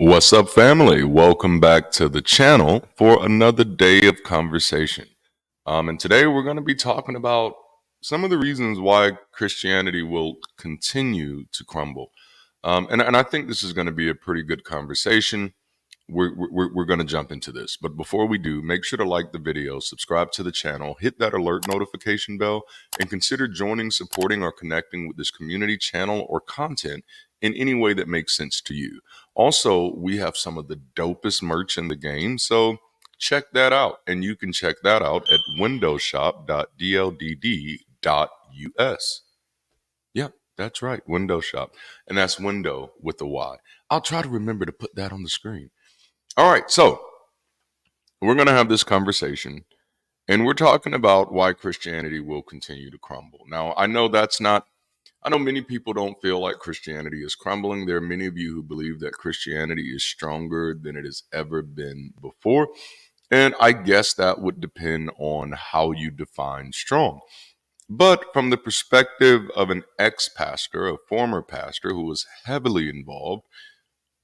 What's up, family? Welcome back to the channel for another day of conversation. And today we're going to be talking about some of the reasons why Christianity will continue to crumble. And I think this is going to be a pretty good conversation. We're going to jump into this. But before we do, make sure to like the video, subscribe to the channel, hit that alert notification bell, and consider joining, supporting, or connecting with this community, channel, or content in any way that makes sense to you. Also, we have some of the dopest merch in the game, so check that out. And you can check that out at windowshop.dldd.us. Yep, that's right, Window Shop. And that's window with a Y. I'll try to remember to put that on the screen. All right, so we're going to have this conversation, and we're talking about why Christianity will continue to crumble. Now, I know many people don't feel like Christianity is crumbling. There are many of you who believe that Christianity is stronger than it has ever been before. And I guess that would depend on how you define strong. But from the perspective of an ex-pastor, a former pastor who was heavily involved,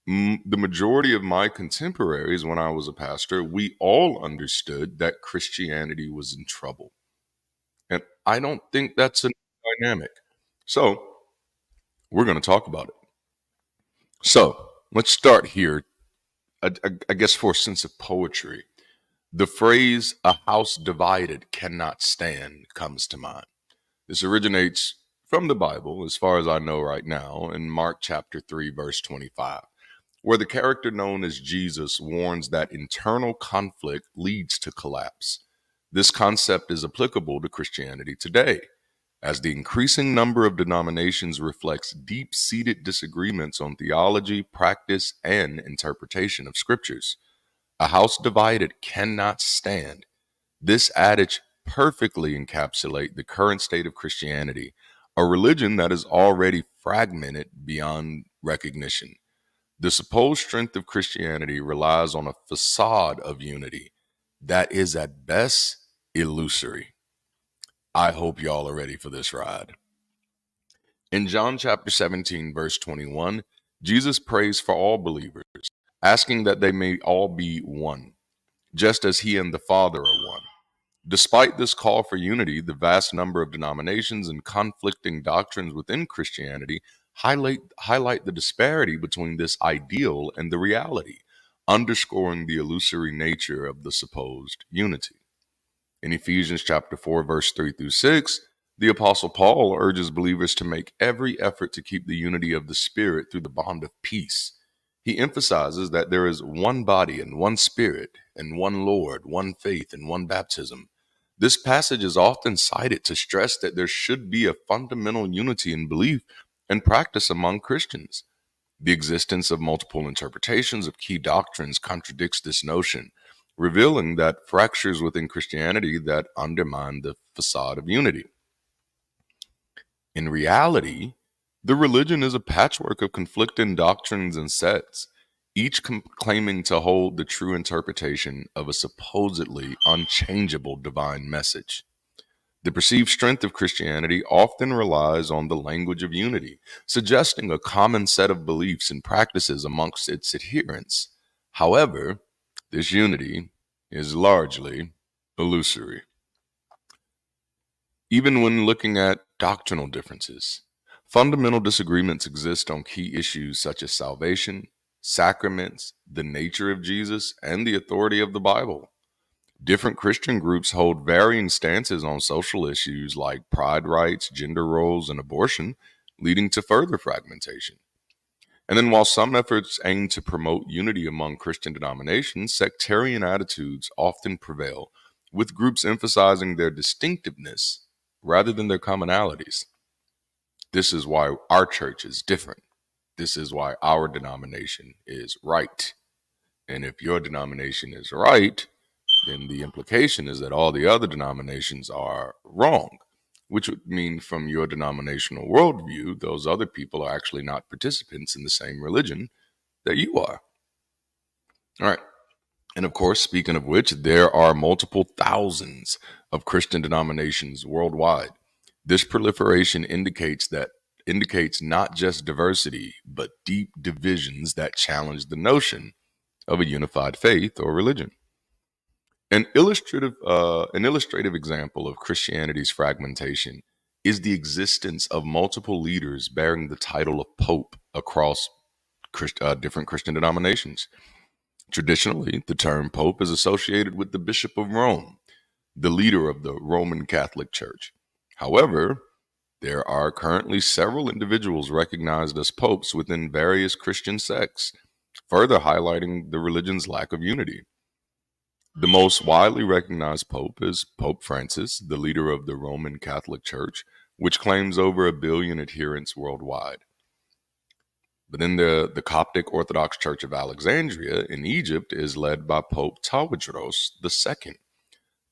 the majority of my contemporaries, when I was a pastor, we all understood that Christianity was in trouble. And I don't think that's a dynamic. So we're going to talk about it. So let's start here. I guess for a sense of poetry, the phrase "a house divided cannot stand" comes to mind. This originates from the Bible, as far as I know right now, in Mark chapter 3, verse 25. Where the character known as Jesus warns that internal conflict leads to collapse. This concept is applicable to Christianity today, as the increasing number of denominations reflects deep-seated disagreements on theology, practice, and interpretation of scriptures. A house divided cannot stand. This adage perfectly encapsulates the current state of Christianity, a religion that is already fragmented beyond recognition. The supposed strength of Christianity relies on a facade of unity that is at best illusory. I hope y'all are ready for this ride. In John chapter 17, verse 21, Jesus prays for all believers, asking that they may all be one, just as he and the Father are one. Despite this call for unity, the vast number of denominations and conflicting doctrines within Christianity highlight the disparity between this ideal and the reality, underscoring the illusory nature of the supposed unity. In Ephesians chapter 4, verse 3 through 6, the Apostle Paul urges believers to make every effort to keep the unity of the Spirit through the bond of peace. He emphasizes that there is one body and one Spirit, and one Lord, one faith, and one baptism. This passage is often cited to stress that there should be a fundamental unity in belief and practice among Christians. The existence of multiple interpretations of key doctrines contradicts this notion, revealing that fractures within Christianity that undermine the facade of unity. In reality, the religion is a patchwork of conflicting doctrines and sects, each claiming to hold the true interpretation of a supposedly unchangeable divine message. The perceived strength of Christianity often relies on the language of unity, suggesting a common set of beliefs and practices amongst its adherents. However, this unity is largely illusory. Even when looking at doctrinal differences, fundamental disagreements exist on key issues such as salvation, sacraments, the nature of Jesus, and the authority of the Bible. Different Christian groups hold varying stances on social issues like pride rights, gender roles, and abortion, leading to further fragmentation. And then while some efforts aim to promote unity among Christian denominations, sectarian attitudes often prevail, with groups emphasizing their distinctiveness rather than their commonalities. This is why our church is different. This is why our denomination is right. And if your denomination is right, then the implication is that all the other denominations are wrong, which would mean from your denominational worldview, those other people are actually not participants in the same religion that you are. All right. And of course, speaking of which, there are multiple thousands of Christian denominations worldwide. This proliferation indicates that indicates not just diversity, but deep divisions that challenge the notion of a unified faith or religion. An illustrative example of Christianity's fragmentation is the existence of multiple leaders bearing the title of Pope across different Christian denominations. Traditionally, the term Pope is associated with the Bishop of Rome, the leader of the Roman Catholic Church. However, there are currently several individuals recognized as popes within various Christian sects, further highlighting the religion's lack of unity. The most widely recognized pope is Pope Francis, the leader of the Roman Catholic Church, which claims over 1 billion adherents worldwide. But then the Coptic Orthodox Church of Alexandria in Egypt is led by Pope Tawadros II.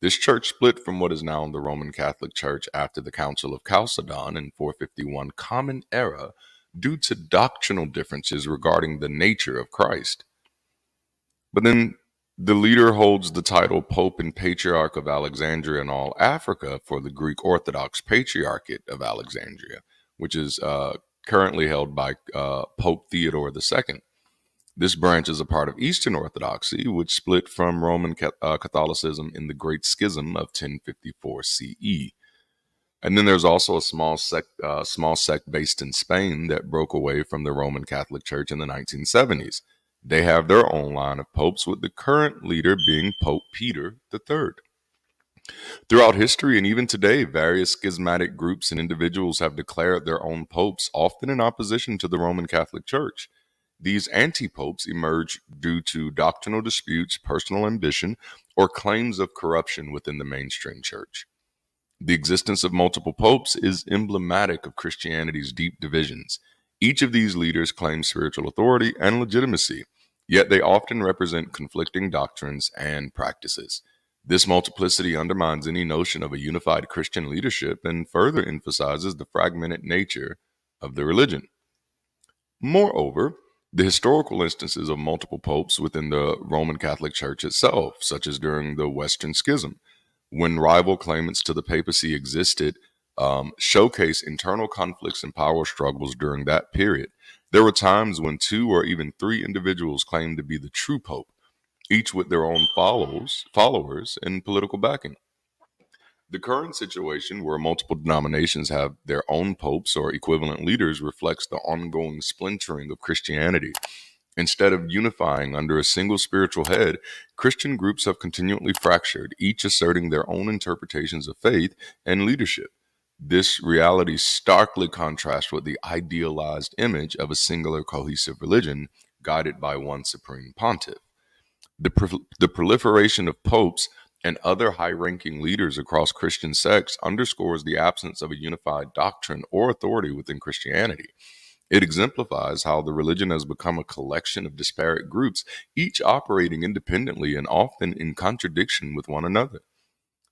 This church split from what is now the Roman Catholic Church after the Council of Chalcedon in 451 Common Era due to doctrinal differences regarding the nature of Christ. But then the leader holds the title Pope and Patriarch of Alexandria and all Africa for the Greek Orthodox Patriarchate of Alexandria, which is currently held by Pope Theodore II. This branch is a part of Eastern Orthodoxy, which split from Roman Catholicism in the Great Schism of 1054 CE. And then there's also a small sect based in Spain that broke away from the Roman Catholic Church in the 1970s. They have their own line of popes, with the current leader being Pope Peter III. Throughout history and even today, various schismatic groups and individuals have declared their own popes, often in opposition to the Roman Catholic Church. These anti-popes emerge due to doctrinal disputes, personal ambition, or claims of corruption within the mainstream church. The existence of multiple popes is emblematic of Christianity's deep divisions. Each of these leaders claims spiritual authority and legitimacy, yet they often represent conflicting doctrines and practices. This multiplicity undermines any notion of a unified Christian leadership and further emphasizes the fragmented nature of the religion. Moreover, the historical instances of multiple popes within the Roman Catholic Church itself, such as during the Western Schism, when rival claimants to the papacy existed, showcase internal conflicts and power struggles during that period. There were times when 2 or even 3 individuals claimed to be the true pope, each with their own followers, and political backing. The current situation, where multiple denominations have their own popes or equivalent leaders, reflects the ongoing splintering of Christianity. Instead of unifying under a single spiritual head, Christian groups have continually fractured, each asserting their own interpretations of faith and leadership. This reality starkly contrasts with the idealized image of a singular cohesive religion guided by one supreme pontiff. The proliferation of popes and other high ranking leaders across Christian sects underscores the absence of a unified doctrine or authority within Christianity. It exemplifies how the religion has become a collection of disparate groups, each operating independently and often in contradiction with one another.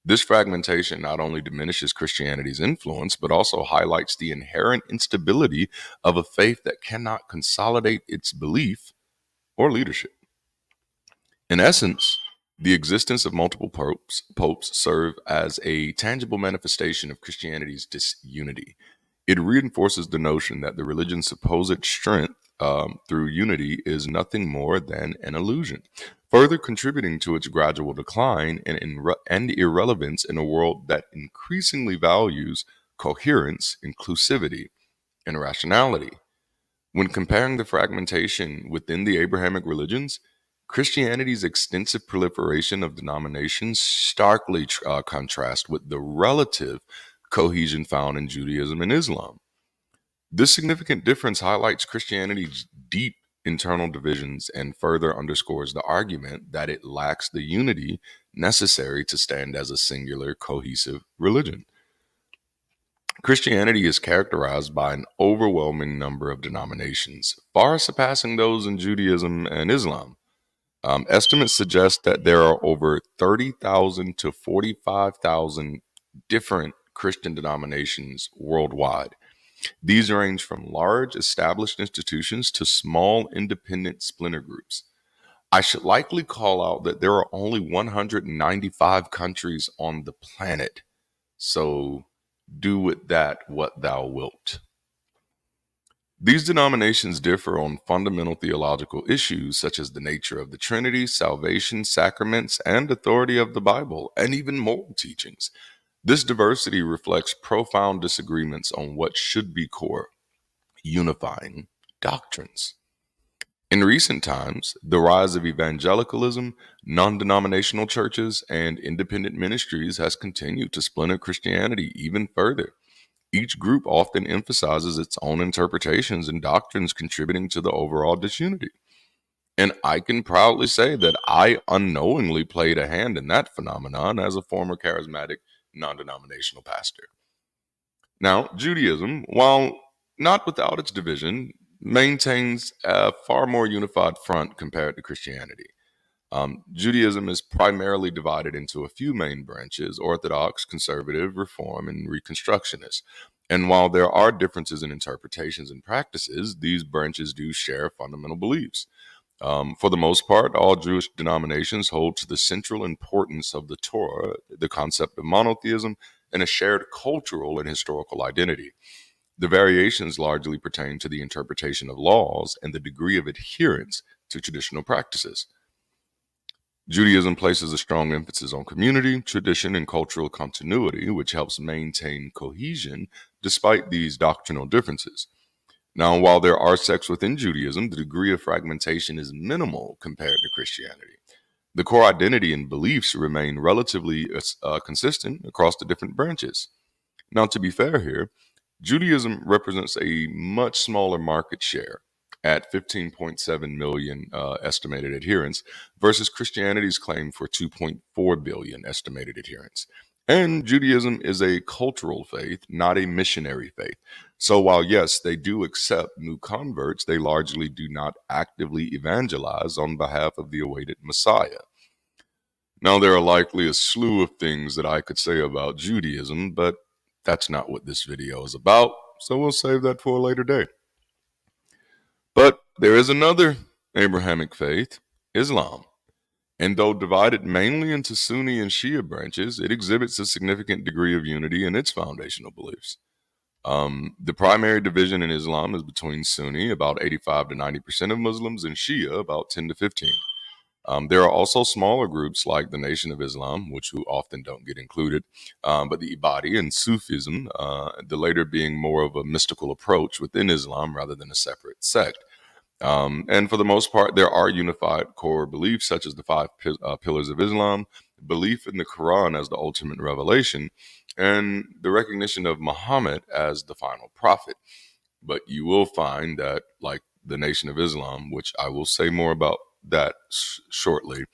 This fragmentation not only diminishes Christianity's influence, but also highlights the inherent instability of a faith that cannot consolidate its belief or leadership. In essence, the existence of multiple popes serve as a tangible manifestation of Christianity's disunity. It reinforces the notion that the religion's supposed strength through unity is nothing more than an illusion, further contributing to its gradual decline and irrelevance in a world that increasingly values coherence, inclusivity, and rationality. When comparing the fragmentation within the Abrahamic religions, Christianity's extensive proliferation of denominations starkly contrast with the relative cohesion found in Judaism and Islam. This significant difference highlights Christianity's deep internal divisions and further underscores the argument that it lacks the unity necessary to stand as a singular, cohesive religion. Christianity is characterized by an overwhelming number of denominations, far surpassing those in Judaism and Islam. Estimates suggest that there are over 30,000 to 45,000 different Christian denominations worldwide. These range from large established institutions to small independent splinter groups. I should likely call out that there are only 195 countries on the planet. So do with that what thou wilt. These denominations differ on fundamental theological issues such as the nature of the Trinity, salvation, sacraments, and authority of the Bible, and even moral teachings. This diversity reflects profound disagreements on what should be core, unifying doctrines. In recent times, the rise of evangelicalism, non denominational churches, and independent ministries has continued to splinter Christianity even further. Each group often emphasizes its own interpretations and doctrines, contributing to the overall disunity. And I can proudly say that I unknowingly played a hand in that phenomenon as a former charismatic non denominational pastor. Now, Judaism, while not without its division, maintains a far more unified front compared to Christianity. Judaism is primarily divided into a few main branches: Orthodox, Conservative, Reform, and Reconstructionist. And while there are differences in interpretations and practices, these branches do share fundamental beliefs. For the most part, all Jewish denominations hold to the central importance of the Torah, the concept of monotheism, and a shared cultural and historical identity. The variations largely pertain to the interpretation of laws and the degree of adherence to traditional practices. Judaism places a strong emphasis on community, tradition, and cultural continuity, which helps maintain cohesion despite these doctrinal differences. Now, while there are sects within Judaism, the degree of fragmentation is minimal compared to Christianity. The core identity and beliefs remain relatively consistent across the different branches. Now, to be fair here, Judaism represents a much smaller market share at 15.7 million estimated adherents versus Christianity's claim for 2.4 billion estimated adherents. And Judaism is a cultural faith, not a missionary faith. So while, yes, they do accept new converts, they largely do not actively evangelize on behalf of the awaited Messiah. Now, there are likely a slew of things that I could say about Judaism, but that's not what this video is about, so we'll save that for a later date. But there is another Abrahamic faith, Islam. And though divided mainly into Sunni and Shia branches, it exhibits a significant degree of unity in its foundational beliefs. The primary division in Islam is between Sunni, about 85 to 90% of Muslims, and Shia, about 10 to 15. There are also smaller groups like the Nation of Islam, which who often don't get included, but the Ibadi and Sufism, the later being more of a mystical approach within Islam rather than a separate sect. And for the most part, there are unified core beliefs such as the five pillars of Islam, belief in the Quran as the ultimate revelation, and the recognition of Muhammad as the final prophet. But you will find that, like the Nation of Islam, which I will say more about that shortly,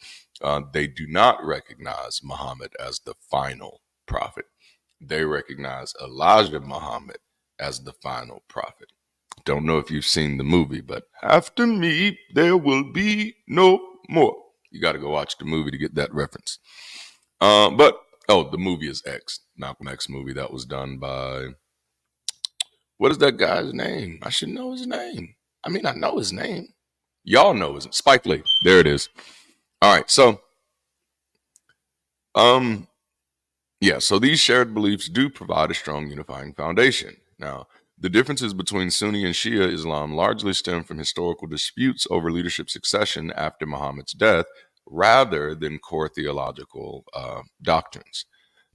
they do not recognize Muhammad as the final prophet. They recognize Elijah Muhammad as the final prophet. Don't know if you've seen the movie, but after me, there will be no more. You got to go watch the movie to get that reference. The movie is X, Malcolm X movie that was done by, what is that guy's name? I should know his name. I mean, I know his name. Y'all know his Spike Lee. There it is. All right, so so these shared beliefs do provide a strong unifying foundation. Now, the differences between Sunni and Shia Islam largely stem from historical disputes over leadership succession after Muhammad's death, rather than core theological doctrines.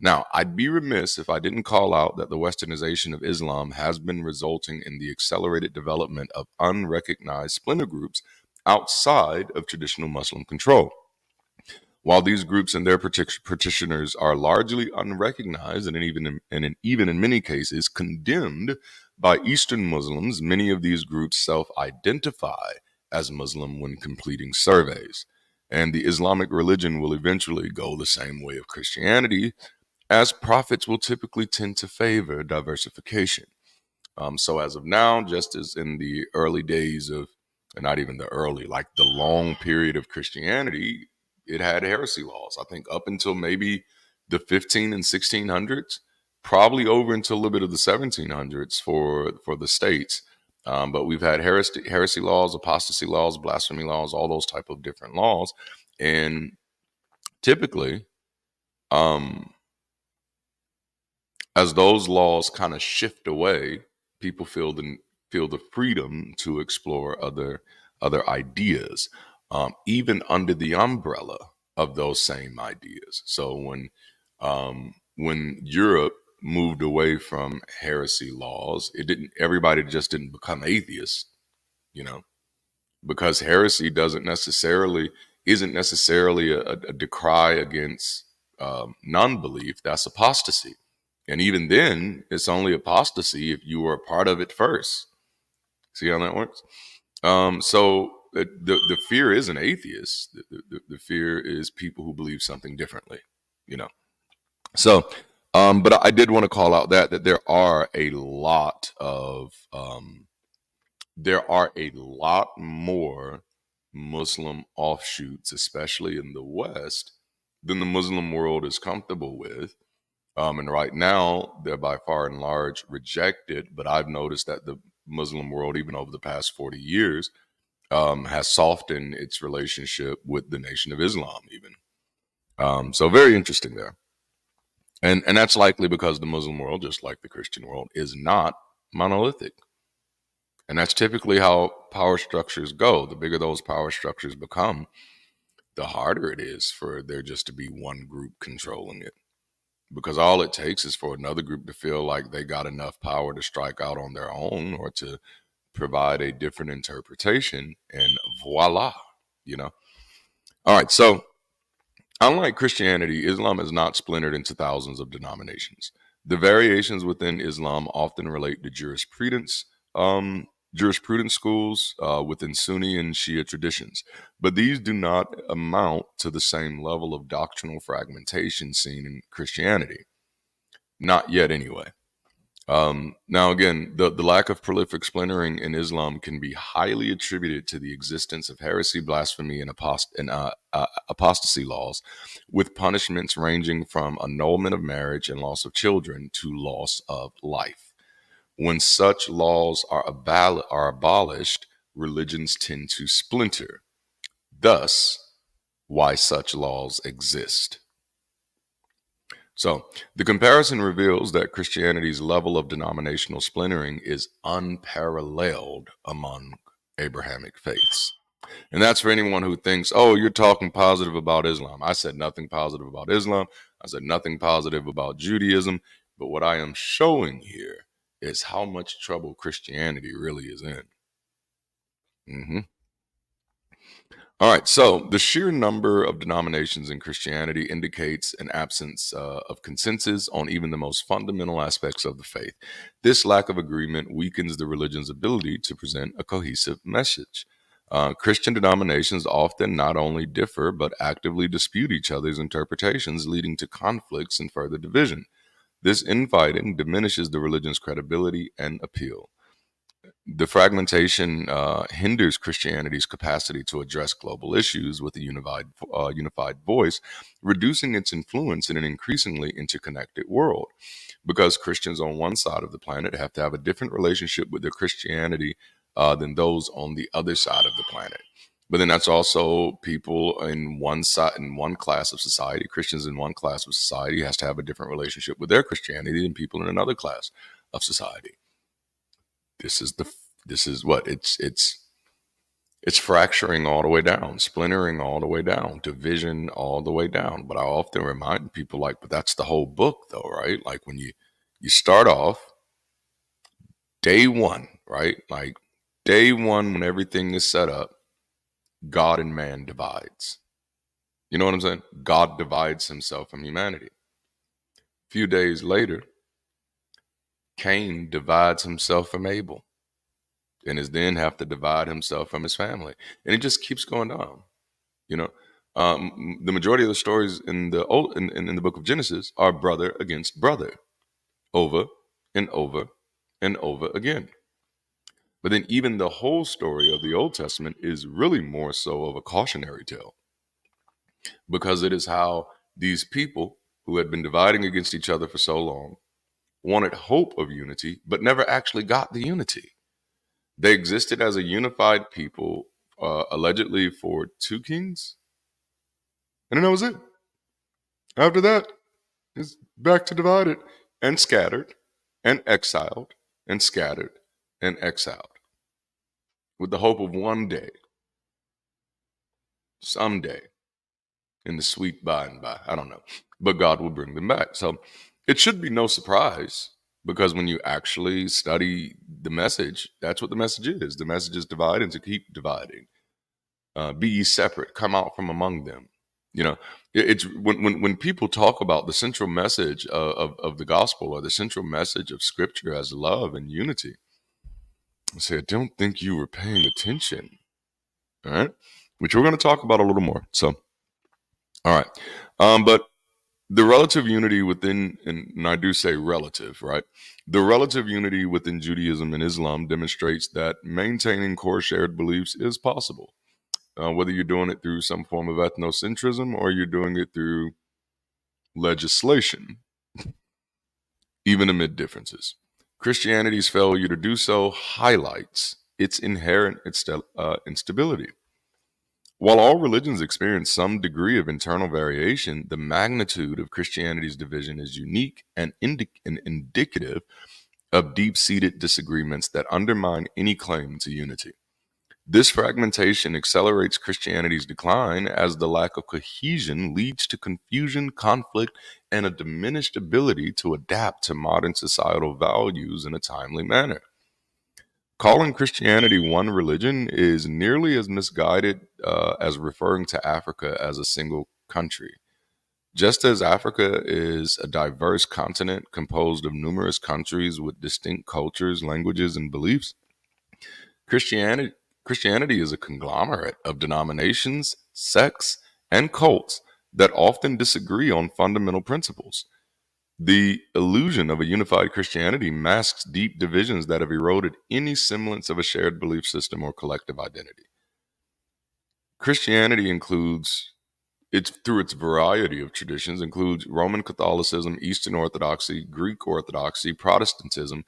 Now, I'd be remiss if I didn't call out that the westernization of Islam has been resulting in the accelerated development of unrecognized splinter groups outside of traditional Muslim control. While these groups and their practitioners are largely unrecognized and even in many cases condemned by Eastern Muslims, many of these groups self-identify as Muslim when completing surveys. And the Islamic religion will eventually go the same way of Christianity, as prophets will typically tend to favor diversification. So as of now, just as in the early days of, and not even the early, like the long period of Christianity, it had heresy laws. I think up until maybe the 15 and 1600s, probably over until a little bit of the 1700s for the states. But we've had heresy laws, apostasy laws, blasphemy laws, all those type of different laws. And typically, as those laws kind of shift away, people feel feel the freedom to explore other ideas, even under the umbrella of those same ideas. So when Europe moved away from heresy laws, it didn't everybody just didn't become atheists, you know, because heresy isn't necessarily a decry against non-belief. That's apostasy, and even then, it's only apostasy if you were a part of it first. See how that works? So the fear isn't atheists. The fear is people who believe something differently. You know. So, but I did want to call out that there are a lot more Muslim offshoots, especially in the West, than the Muslim world is comfortable with. And right now, they're by far and large rejected. But I've noticed that the Muslim world, even over the past 40 years, has softened its relationship with the Nation of Islam, even. So very interesting there. And that's likely because the Muslim world, just like the Christian world, is not monolithic. And that's typically how power structures go. The bigger those power structures become, the harder it is for there just to be one group controlling it. Because all it takes is for another group to feel like they got enough power to strike out on their own or to provide a different interpretation, and voila, you know. All right, so unlike Christianity, Islam is not splintered into thousands of denominations. The variations within Islam often relate to jurisprudence schools within Sunni and Shia traditions, but these do not amount to the same level of doctrinal fragmentation seen in Christianity. Not yet, anyway. Now, again, the lack of prolific splintering in Islam can be highly attributed to the existence of heresy, blasphemy, and apostasy laws, with punishments ranging from annulment of marriage and loss of children to loss of life. When such laws are abolished, religions tend to splinter. Thus, why such laws exist. So, the comparison reveals that Christianity's level of denominational splintering is unparalleled among Abrahamic faiths. And that's for anyone who thinks, oh, you're talking positive about Islam. I said nothing positive about Islam. I said nothing positive about Judaism. But what I am showing here is how much trouble Christianity really is in. Mm-hmm. All right, so the sheer number of denominations in Christianity indicates an absence of consensus on even the most fundamental aspects of the faith. This lack of agreement weakens the religion's ability to present a cohesive message. Christian denominations often not only differ, but actively dispute each other's interpretations, leading to conflicts and further division. This infighting diminishes the religion's credibility and appeal. The fragmentation hinders Christianity's capacity to address global issues with a unified voice, reducing its influence in an increasingly interconnected world. Because Christians on one side of the planet have to have a different relationship with their Christianity than those on the other side of the planet. But then that's also people in one class of society. Christians in one class of society has to have a different relationship with their Christianity than people in another class of society. This is the this is what it's fracturing all the way down, splintering all the way down, division all the way down. But I often remind people, like, but that's the whole book, though, right? Like when you start off day one, right? Like day one, when everything is set up, God and man divides. You know what I'm saying? God divides himself from humanity. A few days later, Cain divides himself from Abel, and is then have to divide himself from his family, and it just keeps going down. You know, the majority of the stories in the old in the book of Genesis are brother against brother, over and over and over again. But then even the whole story of the Old Testament is really more so of a cautionary tale, because it is how these people who had been dividing against each other for so long wanted hope of unity, but never actually got the unity. They existed as a unified people, allegedly for 2 kings, and then that was it. After that, it's back to divided and scattered and exiled and scattered and exiled with the hope of one day, someday, in the sweet by and by. I don't know. But God will bring them back. So it should be no surprise because when you actually study the message, that's what the message is. The message is divide and to keep dividing. Be ye separate, come out from among them. You know, it's when people talk about the central message of the gospel or the central message of scripture as love and unity, I say, I don't think you were paying attention. All right. Which we're going to talk about a little more. So, all right. But the relative unity within, and I do say relative, right? The relative unity within Judaism and Islam demonstrates that maintaining core shared beliefs is possible. Whether you're doing it through some form of ethnocentrism or you're doing it through legislation, even amid differences. Christianity's failure to do so highlights its inherent instability. While all religions experience some degree of internal variation, the magnitude of Christianity's division is unique and indicative of deep seated disagreements that undermine any claim to unity. This fragmentation accelerates Christianity's decline as the lack of cohesion leads to confusion, conflict, and a diminished ability to adapt to modern societal values in a timely manner. Calling Christianity one religion is nearly as misguided as referring to Africa as a single country. Just as Africa is a diverse continent composed of numerous countries with distinct cultures, languages, and beliefs, Christianity, Christianity is a conglomerate of denominations, sects, and cults that often disagree on fundamental principles. The illusion of a unified Christianity masks deep divisions that have eroded any semblance of a shared belief system or collective identity. Christianity includes it's through its variety of traditions includes Roman Catholicism, Eastern Orthodoxy, Greek Orthodoxy, Protestantism,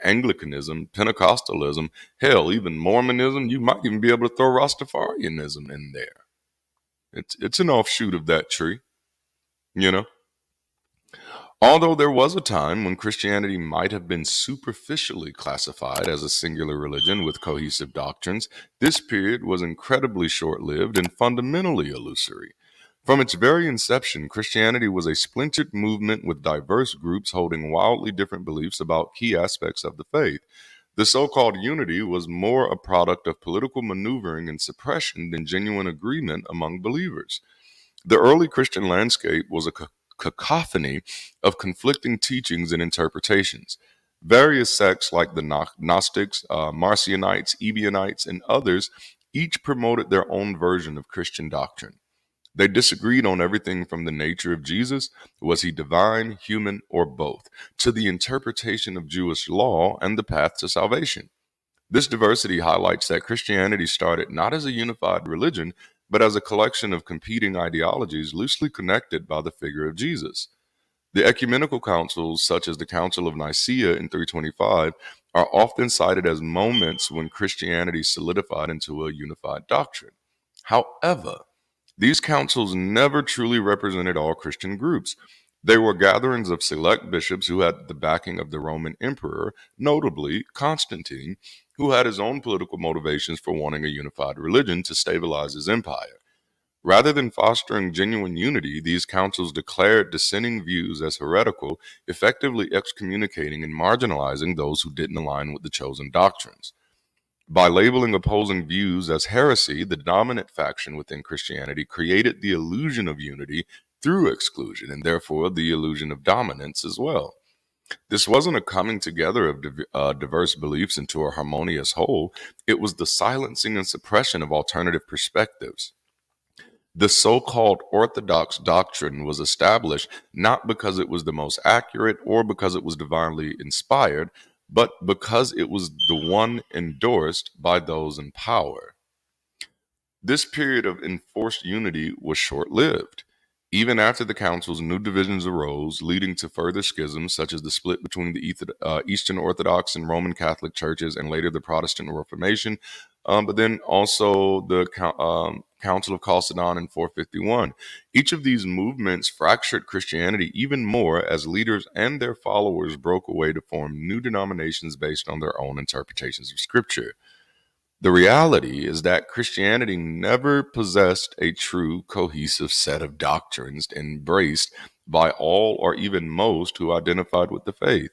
Anglicanism, Pentecostalism, hell, even Mormonism. You might even be able to throw Rastafarianism in there. It's an offshoot of that tree, you know. Although there was a time when Christianity might have been superficially classified as a singular religion with cohesive doctrines, this period was incredibly short lived and fundamentally illusory. From its very inception, Christianity was a splintered movement with diverse groups holding wildly different beliefs about key aspects of the faith. The so called unity was more a product of political maneuvering and suppression than genuine agreement among believers. The early Christian landscape was a cacophony of conflicting teachings and interpretations. Various sects like the Gnostics, Marcionites, Ebionites, and others each promoted their own version of Christian doctrine. They disagreed on everything from the nature of Jesus, was he divine, human, or both, to the interpretation of Jewish law and the path to salvation. This diversity highlights that Christianity started not as a unified religion, but as a collection of competing ideologies loosely connected by the figure of Jesus. The ecumenical councils, such as the Council of Nicaea in 325, are often cited as moments when Christianity solidified into a unified doctrine. However, these councils never truly represented all Christian groups. They were gatherings of select bishops who had the backing of the Roman emperor, notably Constantine, who had his own political motivations for wanting a unified religion to stabilize his empire. Rather than fostering genuine unity, these councils declared dissenting views as heretical, effectively excommunicating and marginalizing those who didn't align with the chosen doctrines. By labeling opposing views as heresy, the dominant faction within Christianity created the illusion of unity through exclusion and therefore the illusion of dominance as well. This wasn't a coming together of diverse beliefs into a harmonious whole, it was the silencing and suppression of alternative perspectives. The so called orthodox doctrine was established not because it was the most accurate or because it was divinely inspired, but because it was the one endorsed by those in power. This period of enforced unity was short lived. Even after the councils, new divisions arose, leading to further schisms, such as the split between the Eastern Orthodox and Roman Catholic churches, and later the Protestant Reformation. But then also the Council of Chalcedon in 451. Each of these movements fractured Christianity even more as leaders and their followers broke away to form new denominations based on their own interpretations of Scripture. The reality is that Christianity never possessed a true cohesive set of doctrines embraced by all or even most who identified with the faith.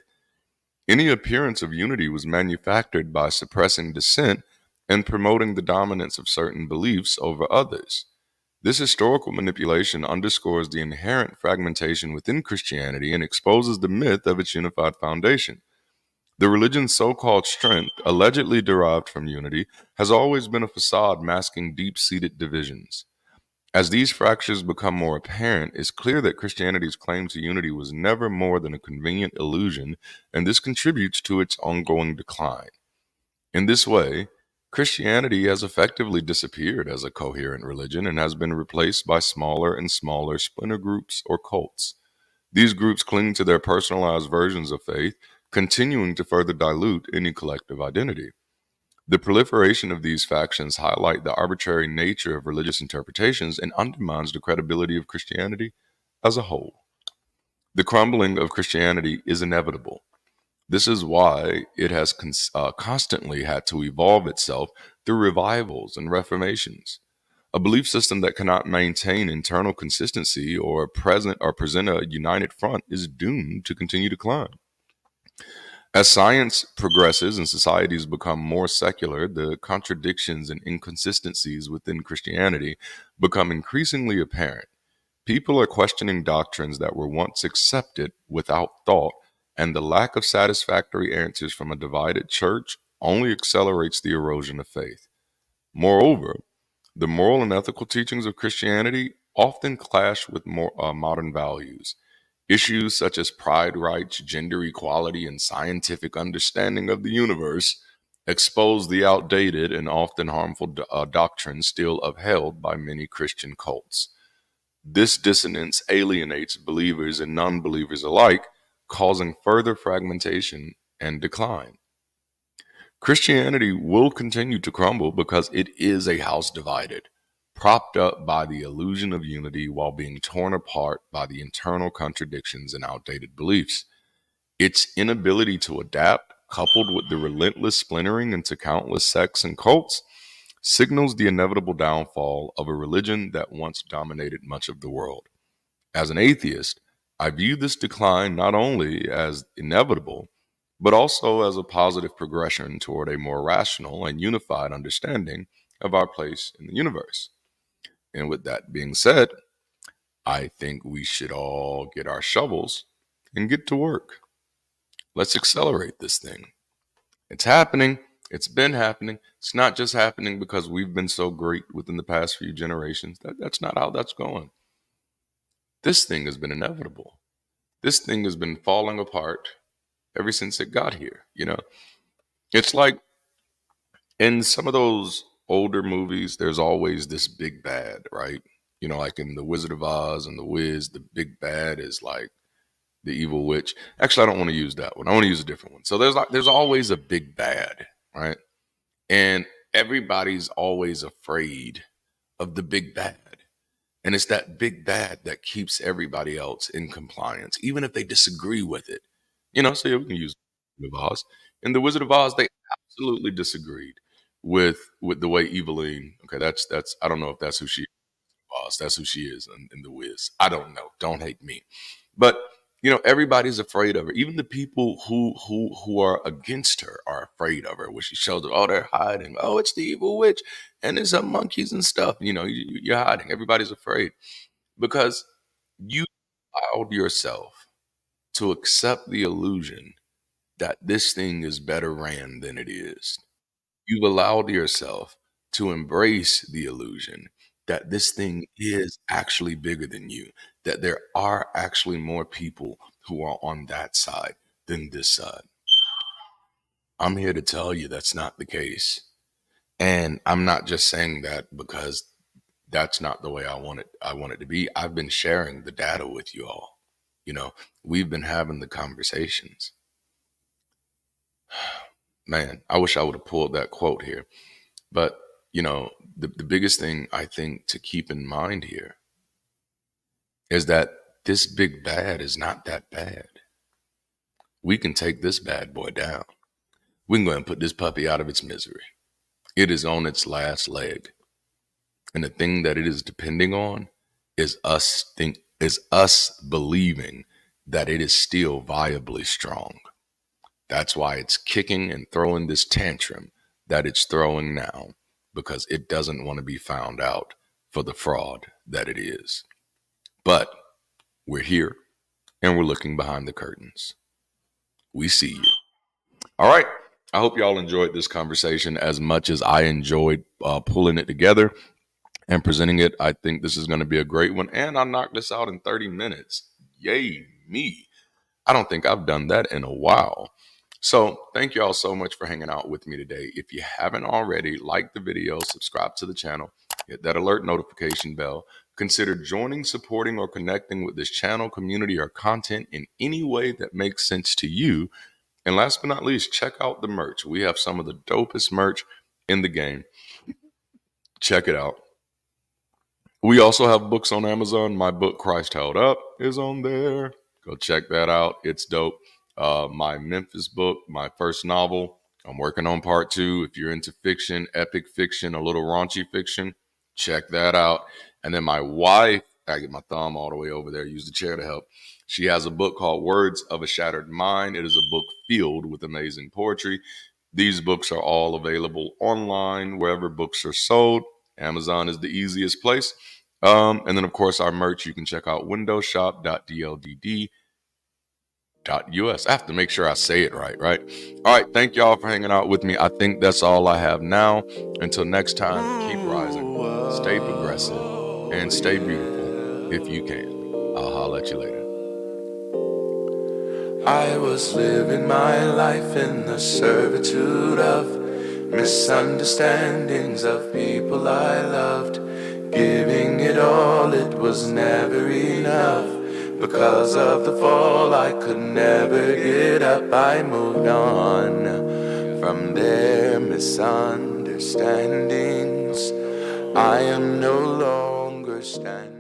Any appearance of unity was manufactured by suppressing dissent and promoting the dominance of certain beliefs over others. This historical manipulation underscores the inherent fragmentation within Christianity and exposes the myth of its unified foundation. The religion's so called strength, allegedly derived from unity, has always been a facade masking deep seated divisions. As these fractures become more apparent, it's clear that Christianity's claim to unity was never more than a convenient illusion, and this contributes to its ongoing decline. In this way, Christianity has effectively disappeared as a coherent religion and has been replaced by smaller and smaller splinter groups or cults. These groups cling to their personalized versions of faith, continuing to further dilute any collective identity. The proliferation of these factions highlight the arbitrary nature of religious interpretations and undermines the credibility of Christianity as a whole. The crumbling of Christianity is inevitable. This is why it has constantly had to evolve itself through revivals and reformations. A belief system that cannot maintain internal consistency or present a united front is doomed to continue to decline. As science progresses and societies become more secular, the contradictions and inconsistencies within Christianity become increasingly apparent. People are questioning doctrines that were once accepted without thought, and the lack of satisfactory answers from a divided church only accelerates the erosion of faith. Moreover, the moral and ethical teachings of Christianity often clash with more modern values. Issues such as pride rights, gender equality, and scientific understanding of the universe expose the outdated and often harmful doctrines still upheld by many Christian cults. This dissonance alienates believers and non believers alike, causing further fragmentation and decline. Christianity will continue to crumble because it is a house divided, propped up by the illusion of unity while being torn apart by the internal contradictions and outdated beliefs. Its inability to adapt, coupled with the relentless splintering into countless sects and cults, signals the inevitable downfall of a religion that once dominated much of the world. As an atheist, I view this decline not only as inevitable, but also as a positive progression toward a more rational and unified understanding of our place in the universe. And with that being said, I think we should all get our shovels and get to work. Let's accelerate this thing. It's happening. It's been happening. It's not just happening because we've been so great within the past few generations. That's not how that's going. This thing has been inevitable. This thing has been falling apart ever since it got here. It's like in some of those older movies, there's always this big bad, right? Like in The Wizard of Oz and The Wiz, the big bad is like the evil witch. Actually, I don't want to use that one. I want to use a different one. So there's always a big bad, right? And everybody's always afraid of the big bad. And it's that big bad that keeps everybody else in compliance, even if they disagree with it. So yeah, we can use The Wizard of Oz. In The Wizard of Oz, they absolutely disagreed with the way Eveline. Okay, that's I don't know if that's who she was. That's who she is in The Wiz. I don't know. Don't hate me. But everybody's afraid of her. Even the people who are against her are afraid of her. When she shows up, oh, they're hiding. Oh, it's the evil witch, and there's some monkeys and stuff. You're hiding. Everybody's afraid because you allowed yourself to accept the illusion that this thing is better ran than it is. You've allowed yourself to embrace the illusion that this thing is actually bigger than you, that there are actually more people who are on that side than this side. I'm here to tell you that's not the case. And I'm not just saying that because that's not the way I want it to be. I've been sharing the data with you all. We've been having the conversations. Man, I wish I would have pulled that quote here. But, the biggest thing I think to keep in mind here is that this big bad is not that bad. We can take this bad boy down. We can go and put this puppy out of its misery. It is on its last leg. And the thing that it is depending on is us believing that it is still viably strong. That's why it's kicking and throwing this tantrum that it's throwing now, because it doesn't want to be found out for the fraud that it is. But we're here and we're looking behind the curtains. We see you. All right. I hope y'all enjoyed this conversation as much as I enjoyed pulling it together and presenting it. I think this is going to be a great one. And I knocked this out in 30 minutes. Yay, me. I don't think I've done that in a while. So thank you all so much for hanging out with me today. If you haven't already, like the video, subscribe to the channel, hit that alert notification bell. Consider joining, supporting, or connecting with this channel, community, or content in any way that makes sense to you. And last but not least, check out the merch. We have some of the dopest merch in the game. Check it out. We also have books on Amazon. My book, Christ Held Up, is on there. Go check that out. It's dope. My Memphis book, my first novel, I'm working on part 2. If you're into fiction, epic fiction, a little raunchy fiction, check that out. And then my wife, I get my thumb all the way over there, use the chair to help. She has a book called Words of a Shattered Mind. It is a book filled with amazing poetry. These books are all available online, wherever books are sold. Amazon is the easiest place. And then, of course, our merch, you can check out windowshop.dldd.us. I have to make sure I say it right? All right. Thank y'all for hanging out with me. I think that's all I have now. Until next time, keep rising, stay progressive, and stay beautiful if you can. I'll holler at you later. I was living my life in the servitude of misunderstandings of people I loved. Giving it all, it was never enough. Because of the fall, I could never get up. I moved on from their misunderstandings. I am no longer standing.